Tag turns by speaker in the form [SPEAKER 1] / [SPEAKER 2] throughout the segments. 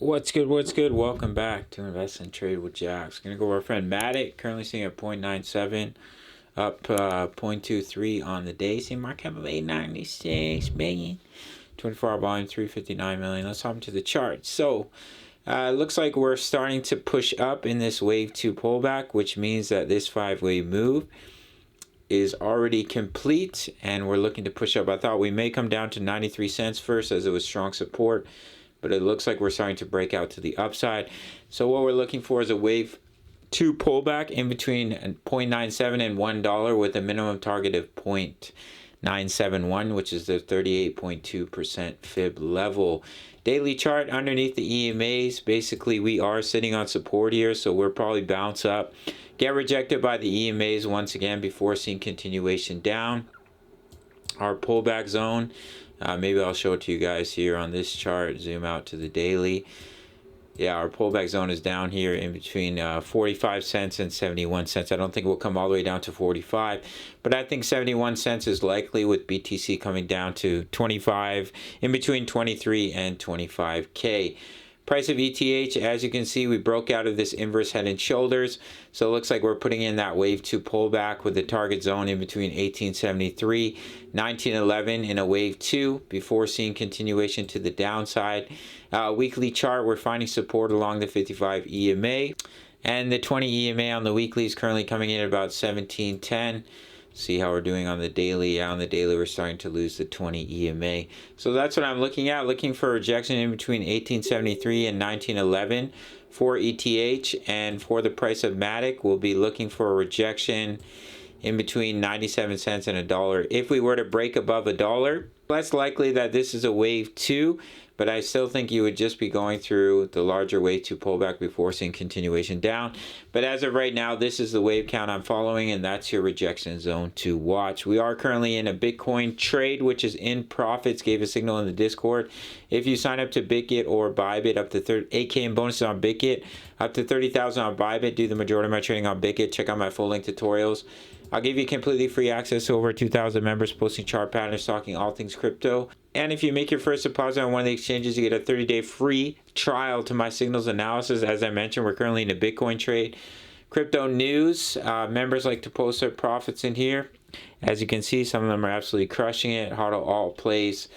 [SPEAKER 1] What's good? What's good? Welcome back to Invest and Trade with Jax. Gonna go over our friend Matic, currently sitting at 0.97, up 0.23 on the day. See market cap of 896 billion. 24-hour volume 359 million. Let's hop into the chart. So it looks like we're starting to push up in this wave 2 pullback, which means that this 5-wave move is already complete and we're looking to push up. I thought we may come down to 93 cents first as it was strong support, but it looks like we're starting to break out to the upside. So what we're looking for is a wave 2 pullback in between 0.97 and $1 with a minimum target of 0.971, which is the 38.2% fib level. Daily chart underneath the EMAs, basically we are sitting on support here, so we'll probably bounce up, get rejected by the EMAs once again before seeing continuation down. Our pullback zone, maybe I'll show it to you guys here on this chart, zoom out to the daily. Yeah, our pullback zone is down here in between 45 cents and 71 cents. I don't think we'll come all the way down to 45, but I think 71 cents is likely with BTC coming down to 25, in between 23 and 25K. Price of ETH, as you can see, we broke out of this inverse head and shoulders. So it looks like we're putting in that wave 2 pullback with the target zone in between 1873, 1911 in a wave 2 before seeing continuation to the downside. Weekly chart, we're finding support along the 55 EMA. And the 20 EMA on the weekly is currently coming in at about 1710. See how we're doing on the daily. Yeah, on the daily we're starting to lose the 20 EMA. So that's what I'm looking at, looking for a rejection in between 1873 and 1911 for ETH. And for the price of Matic, we'll be looking for a rejection in between 97 cents and $1. If we were to break above $1, less likely that this is a wave 2, but I still think you would just be going through the larger wave 2 pullback before seeing continuation down. But as of right now, this is the wave count I'm following, and that's your rejection zone to watch. We are currently in a Bitcoin trade, which is in profits. Gave a signal in the Discord. If you sign up to Bitget or Bybit, up to 8K in bonuses on Bitget, up to 30,000 on Bybit, do the majority of my trading on Bitget. Check out my full link tutorials. I'll give you completely free access to over 2,000 members posting chart patterns, talking all things crypto. And if you make your first deposit on one of the exchanges, you get a 30-day free trial to my signals analysis. As I mentioned, we're currently in a Bitcoin trade. Crypto news, members like to post their profits in here. As you can see, some of them are absolutely crushing it. HODL alt plays.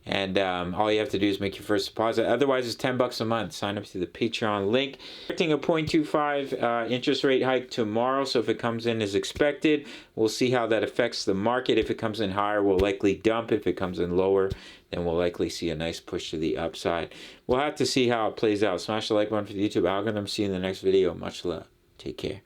[SPEAKER 1] And all you have to do is make your first deposit. Otherwise, it's $10 a month. Sign up to the Patreon link. Expecting a 0.25 interest rate hike tomorrow. So if it comes in as expected, we'll see how that affects the market. If it comes in higher, we'll likely dump. If it comes in lower, then we'll likely see a nice push to the upside. We'll have to see how it plays out. Smash the like button for the YouTube algorithm. See you in the next video. Much love. Take care.